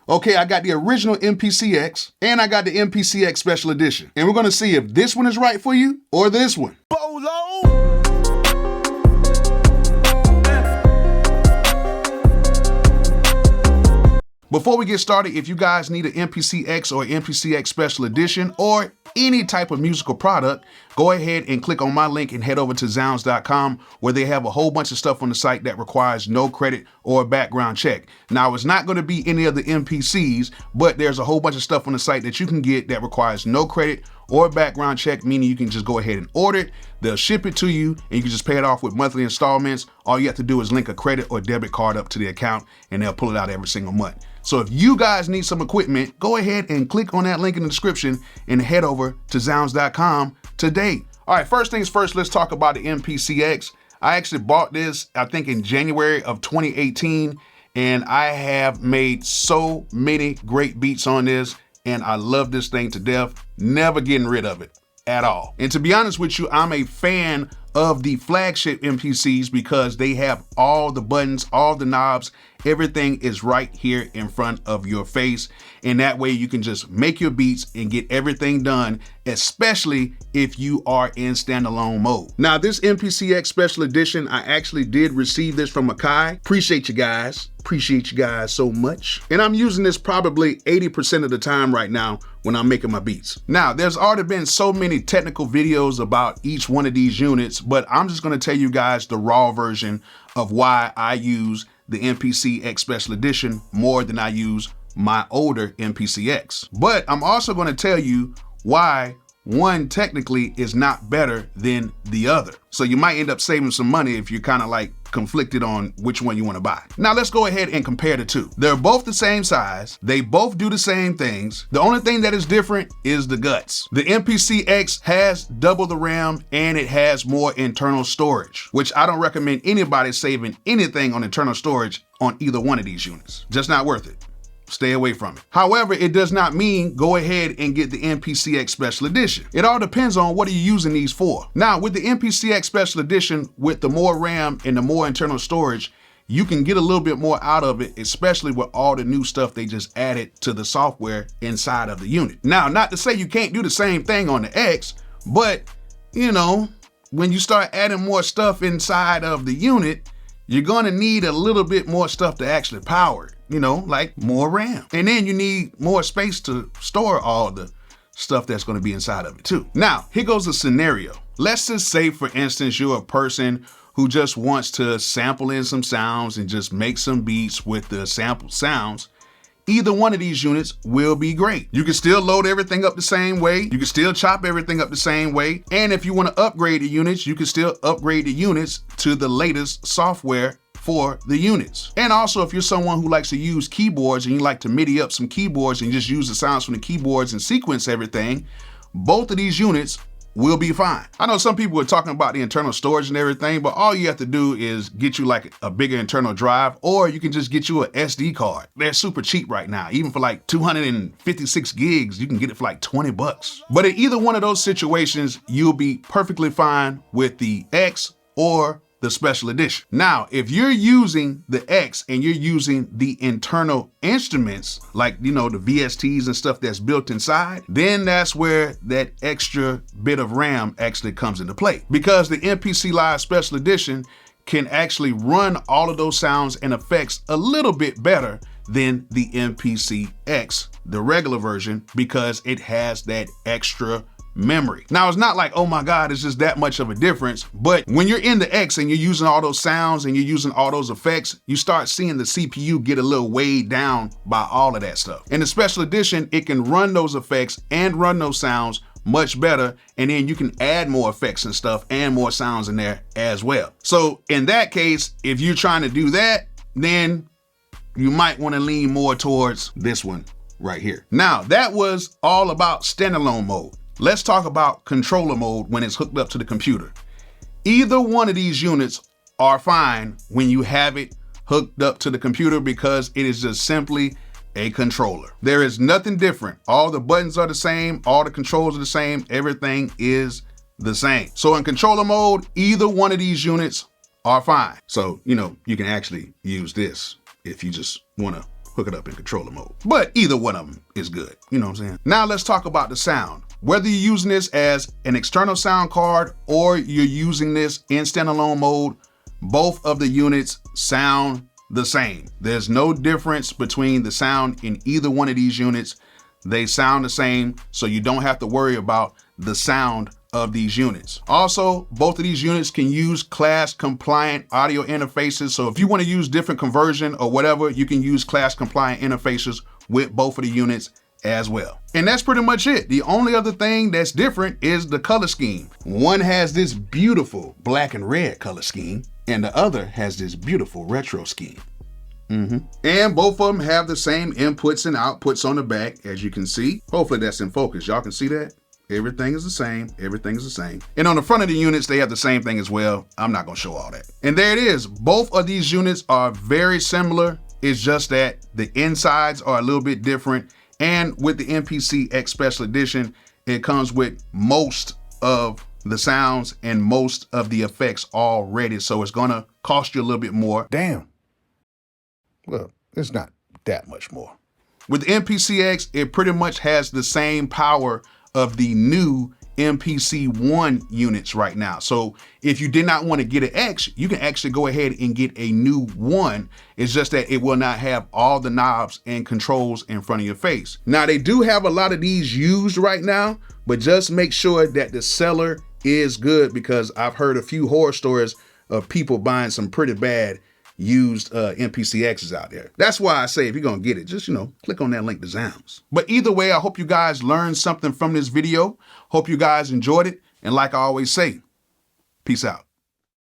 Okay, I got the original MPC X and I got the MPC X Special Edition. And we're gonna see if this one is right for you or this one. Bolo! Before we get started, if you guys need an MPC X or MPC X Special Edition or any type of musical product, go ahead and click on my link and head over to zounds.com, where they have a whole bunch of stuff on the site that requires no credit or a background check. Now, it's not going to be any of the MPCs, but there's a whole bunch of stuff on the site that you can get that requires no credit or a background check, meaning you can just go ahead and order it. They'll ship it to you and you can just pay it off with monthly installments. All you have to do is link a credit or debit card up to the account and they'll pull it out every single month. So if you guys need some equipment, go ahead and click on that link in the description and head over to zounds.com today. All right, first things first, let's talk about the MPC X. I actually bought this, I think in January of 2018, and I have made so many great beats on this, and I love this thing to death, never getting rid of it at all. And to be honest with you, I'm a fan of the flagship MPCs because they have all the buttons, all the knobs, everything is right here in front of your face. And that way you can just make your beats and get everything done, especially if you are in standalone mode. Now, this MPC X Special Edition, I actually did receive this from Akai. Appreciate you guys. Appreciate you guys so much. And I'm using this probably 80% of the time right now when I'm making my beats. Now, there's already been so many technical videos about each one of these units, but I'm just gonna tell you guys the raw version of why I use the MPC X Special Edition more than I use my older MPC X. But I'm also gonna tell you why one technically is not better than the other. So you might end up saving some money if you're kind of like conflicted on which one you want to buy. Now let's go ahead and compare the two. They're both the same size. They both do the same things. The only thing that is different is the guts. The MPC X has double the RAM and it has more internal storage, which I don't recommend anybody saving anything on internal storage on either one of these units. Just not worth it. Stay away from it. However, it does not mean go ahead and get the MPC X Special Edition. It all depends on what are you using these for. Now, with the MPC X Special Edition, with the more RAM and the more internal storage, you can get a little bit more out of it, especially with all the new stuff they just added to the software inside of the unit. Now, not to say you can't do the same thing on the X, but you know, when you start adding more stuff inside of the unit, you're gonna need a little bit more stuff to actually power it, you know, like more RAM. And then you need more space to store all the stuff that's gonna be inside of it too. Now, here goes a scenario. Let's just say, for instance, you're a person who just wants to sample in some sounds and just make some beats with the sampled sounds. Either one of these units will be great. You can still load everything up the same way. You can still chop everything up the same way. And if you want to upgrade the units, you can still upgrade the units to the latest software for the units. And also, if you're someone who likes to use keyboards and you like to MIDI up some keyboards and just use the sounds from the keyboards and sequence everything, both of these units will be fine. I know some people are talking about the internal storage and everything, but all you have to do is get you like a bigger internal drive, or you can just get you a SD card. They're super cheap right now. Even for like 256 gigs, you can get it for like 20 bucks. But in either one of those situations, you'll be perfectly fine with the X or the Special Edition. Now, if you're using the X and you're using the internal instruments, like, you know, the VSTs and stuff that's built inside, then that's where that extra bit of RAM actually comes into play. Because the MPC Live Special Edition can actually run all of those sounds and effects a little bit better than the MPC X, the regular version, because it has that extra memory. Now, it's not like, oh my God, it's just that much of a difference. But when you're in the X and you're using all those sounds and you're using all those effects, you start seeing the CPU get a little weighed down by all of that stuff. In the Special Edition, it can run those effects and run those sounds much better. And then you can add more effects and stuff and more sounds in there as well. So in that case, if you're trying to do that, then you might want to lean more towards this one right here. Now, that was all about standalone mode. Let's talk about controller mode when it's hooked up to the computer. Either one of these units are fine when you have it hooked up to the computer because it is just simply a controller. There is nothing different. All the buttons are the same, all the controls are the same, everything is the same. So in controller mode, either one of these units are fine. So, you know, you can actually use this if you just want to hook it up in controller mode. But either one of them is good, you know what I'm saying? Now let's talk about the sound. Whether you're using this as an external sound card or you're using this in standalone mode, both of the units sound the same. There's no difference between the sound in either one of these units. They sound the same, so you don't have to worry about the sound of these units. Also, both of these units can use class compliant audio interfaces. So if you want to use different conversion or whatever, you can use class compliant interfaces with both of the units as well. And that's pretty much it. The only other thing that's different is the color scheme. One has this beautiful black and red color scheme, and the other has this beautiful retro scheme. And both of them have the same inputs and outputs on the back, as you can see. Hopefully that's in focus. Y'all can see that? Everything is the same. Everything is the same. And on the front of the units, they have the same thing as well. I'm not gonna show all that. And there it is. Both of these units are very similar. It's just that the insides are a little bit different. And with the MPC X Special Edition, it comes with most of the sounds and most of the effects already. So it's gonna cost you a little bit more. Damn. Well, it's not that much more. With the MPC X, it pretty much has the same power of the new MPC 1 units right now. So if you did not want to get an X, you can actually go ahead and get a new 1. It's just that it will not have all the knobs and controls in front of your face. Now they do have a lot of these used right now, but just make sure that the seller is good, because I've heard a few horror stories of people buying some pretty bad used MPC X's out there. That's why I say if you're gonna get it, just, click on that link to Zounds. But either way, I hope you guys learned something from this video. Hope you guys enjoyed it. And like I always say, peace out.